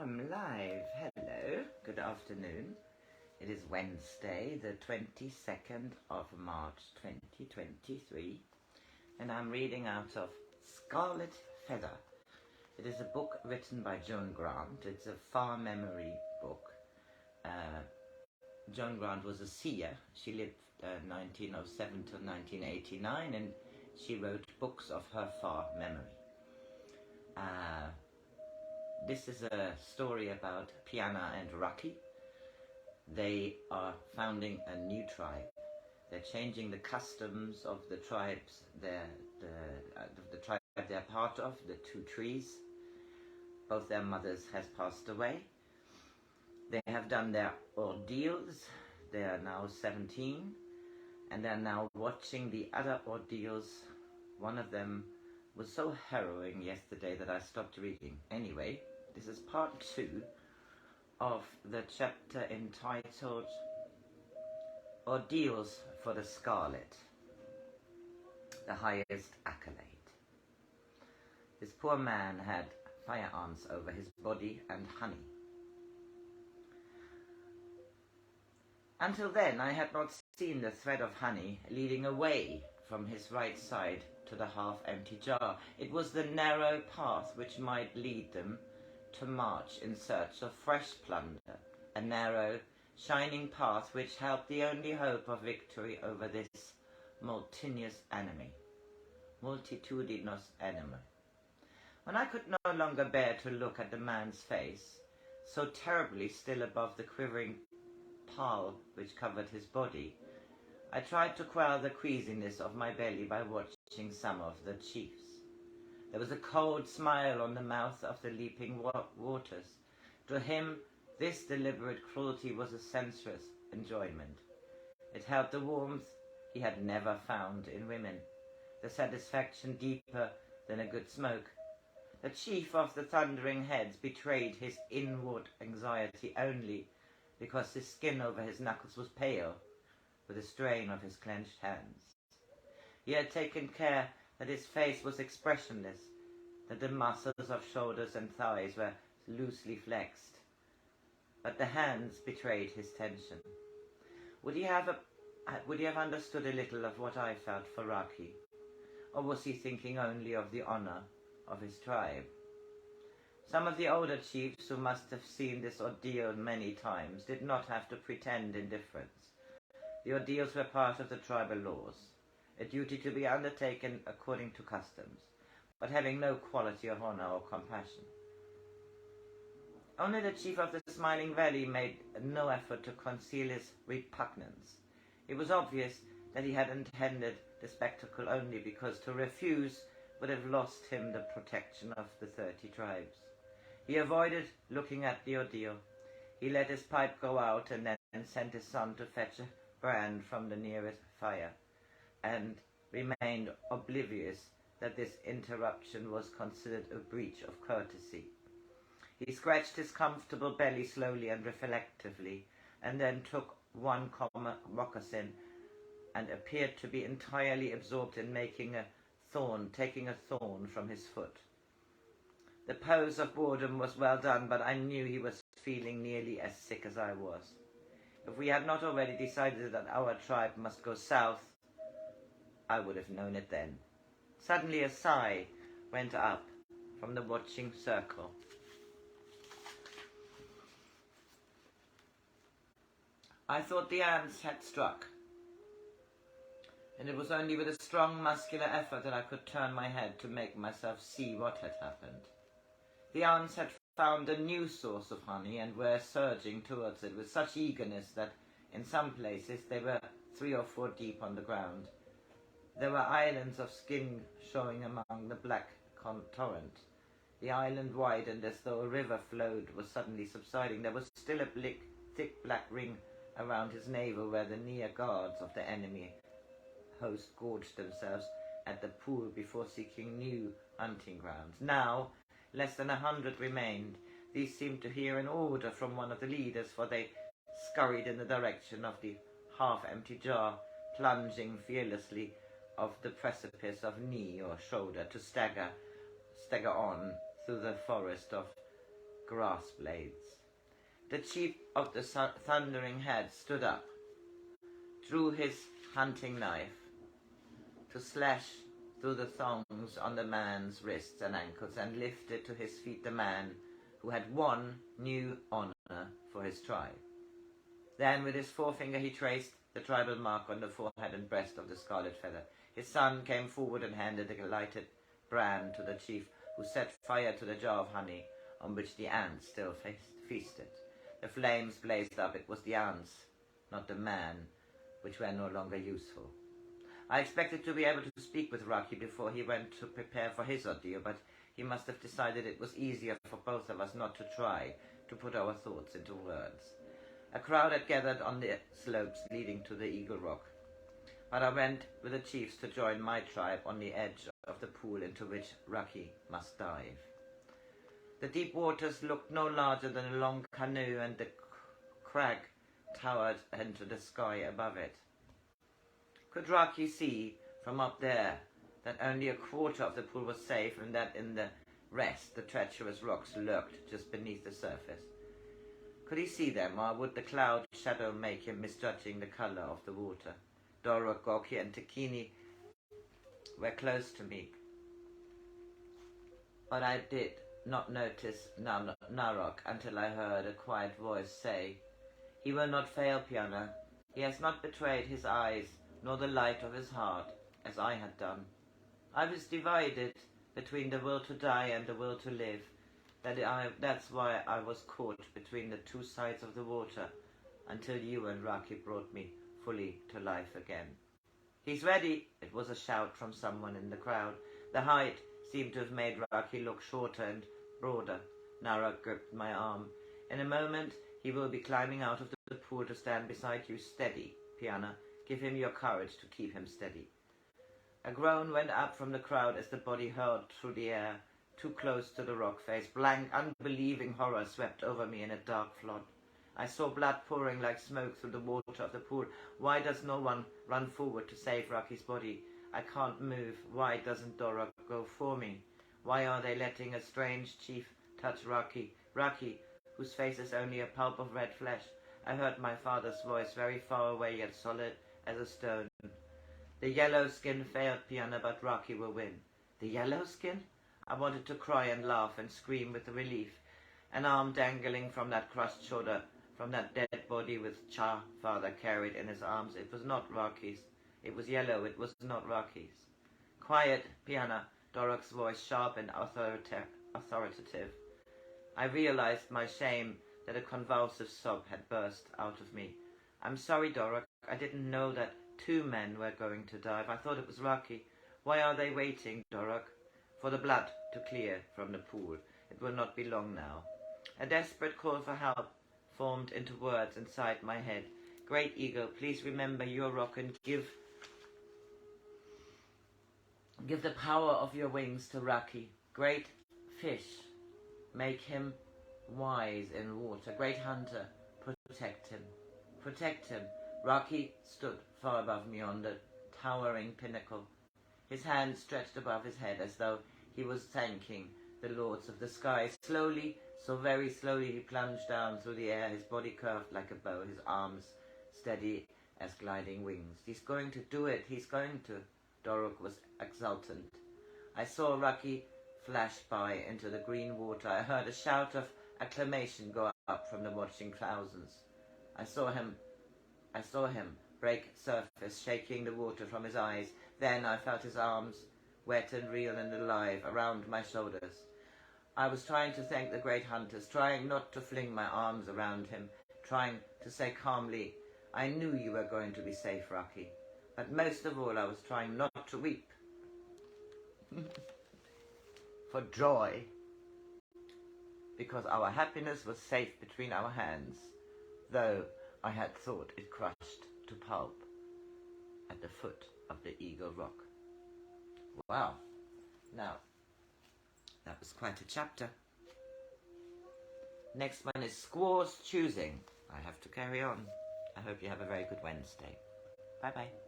I'm live. Hello. Good afternoon. It is Wednesday, the 22nd of March 2023, and I'm reading out of Scarlet. It is a book written by Joan Grant. It's a far memory book. Joan Grant was a seer. She lived 1907 to 1989, and she wrote books of her far memory. This is a story about Piyanah and Raki. They are founding a new tribe. They're changing the customs of the tribes, the tribe they're part of, the two trees. Both their mothers has passed away. They have done their ordeals. They are now 17, and they're now watching the other ordeals. One of them was so harrowing yesterday that I stopped reading. Anyway, this is part 2 of the chapter entitled Ordeals for the Scarlet, the highest accolade. This poor man had firearms over his body and honey. Until then, I had not seen the thread of honey leading away from his right side to the half-empty jar. It was the narrow path which might lead them to march in search of fresh plunder, a narrow, shining path which held the only hope of victory over this multitudinous enemy. When I could no longer bear to look at the man's face, so terribly still above the quivering pall which covered his body, I tried to quell the queasiness of my belly by watching some of the chiefs. There was a cold smile on the mouth of the leaping waters. To him, this deliberate cruelty was a sensuous enjoyment. It held the warmth he had never found in women, the satisfaction deeper than a good smoke. The chief of the thundering heads betrayed his inward anxiety only because his skin over his knuckles was pale with the strain of his clenched hands. He had taken care that his face was expressionless, that the muscles of shoulders and thighs were loosely flexed, but the hands betrayed his tension. Would he have understood a little of what I felt for Raki, or was he thinking only of the honor of his tribe? Some of the older chiefs, who must have seen this ordeal many times, did not have to pretend indifference. The ordeals were part of the tribal laws, a duty to be undertaken according to customs, but having no quality of honor or compassion. Only the chief of the Smiling Valley made no effort to conceal his repugnance. It was obvious that he had intended the spectacle only because to refuse would have lost him the protection of the 30 tribes. He avoided looking at the ordeal. He let his pipe go out and then sent his son to fetch a brand from the nearest fire, and remained oblivious that this interruption was considered a breach of courtesy. He scratched his comfortable belly slowly and reflectively, and then took one moccasin and appeared to be entirely absorbed in taking a thorn from his foot. The pose of boredom was well done, but I knew he was feeling nearly as sick as I was. If we had not already decided that our tribe must go south, I would have known it then. Suddenly a sigh went up from the watching circle. I thought the ants had struck, and it was only with a strong muscular effort that I could turn my head to make myself see what had happened. The ants had found a new source of honey and were surging towards it with such eagerness that in some places they were 3 or 4 deep on the ground. There were islands of skin showing among the black torrent. The island widened as though a river flowed was suddenly subsiding. There was still a thick black ring around his navel where the near guards of the enemy host gorged themselves at the pool before seeking new hunting grounds. Now, less than 100 remained. These seemed to hear an order from one of the leaders, for they scurried in the direction of the half-empty jar, plunging fearlessly of the precipice of knee or shoulder to stagger on through the forest of grass blades. The chief of the thundering head stood up, drew his hunting knife to slash through the thongs on the man's wrists and ankles, and lifted to his feet the man who had won new honor for his tribe. Then with his forefinger he traced the tribal mark on the forehead and breast of the Scarlet Feather. His son came forward and handed the lighted brand to the chief, who set fire to the jar of honey on which the ants still feasted. The flames blazed up. It was the ants, not the man, which were no longer useful. I expected to be able to speak with Raki before he went to prepare for his ordeal, but he must have decided it was easier for both of us not to try to put our thoughts into words. A crowd had gathered on the slopes leading to the Eagle Rock, but I went with the chiefs to join my tribe on the edge of the pool into which Raki must dive. The deep waters looked no larger than a long canoe, and the crag towered into the sky above it. Could Raki see from up there that only a quarter of the pool was safe, and that in the rest the treacherous rocks lurked just beneath the surface? Could he see them, or would the cloud shadow make him misjudging the colour of the water? Dorok, Gorky and Takini were close to me, but I did not notice Narok until I heard a quiet voice say, "He will not fail, Piyanah. He has not betrayed his eyes, nor the light of his heart, as I had done. I was divided between the will to die and the will to live. That's why I was caught between the two sides of the water, until you and Raki brought me fully to life again." "He's ready!" It was a shout from someone in the crowd. The height seemed to have made Raki look shorter and broader. Narok gripped my arm. "In a moment he will be climbing out of the pool to stand beside you. Steady, Piyanah. Give him your courage to keep him steady." A groan went up from the crowd as the body hurled through the air, too close to the rock face. Blank, unbelieving horror swept over me in a dark flood. I saw blood pouring like smoke through the water of the pool. Why does no one run forward to save Raki's body? I can't move. Why doesn't Dorok go for me? Why are they letting a strange chief touch Raki? Raki, whose face is only a pulp of red flesh. I heard my father's voice, very far away yet solid as a stone. "The yellow skin failed, Piyanah, but Raki will win." The yellow skin? I wanted to cry and laugh and scream with relief. An arm dangling from that crushed shoulder, from that dead body with Cha father carried in his arms. It was not Raki's. It was yellow. It was not Raki's. "Quiet, Piyanah," Dorok's voice, sharp and authoritative. I realized my shame that a convulsive sob had burst out of me. "I'm sorry, Dorok. I didn't know that 2 men were going to dive. I thought it was Raki. Why are they waiting, Dorok?" "For the blood to clear from the pool. It will not be long now." A desperate call for help formed into words inside my head. "Great Eagle, please remember your rock and give the power of your wings to Raki. Great fish, make him wise in water. Great hunter, protect him. Protect him." Raki stood far above me on the towering pinnacle, his hands stretched above his head as though he was thanking the lords of the sky. Slowly, so very slowly, he plunged down through the air, his body curved like a bow, his arms steady as gliding wings. "He's going to do it, he's going to." Dorok was exultant. I saw Raki flash by into the green water. I heard a shout of acclamation go up from the watching thousands. I saw him break surface, shaking the water from his eyes. Then I felt his arms, wet and real and alive, around my shoulders. I was trying to thank the great hunters, trying not to fling my arms around him, trying to say calmly, "I knew you were going to be safe, Raki." But most of all, I was trying not to weep for joy, because our happiness was safe between our hands, though I had thought it crushed to pulp at the foot of the Eagle Rock. Wow. Now, that was quite a chapter. Next one is Squaw's Choosing. I have to carry on. I hope you have a very good Wednesday. Bye-bye.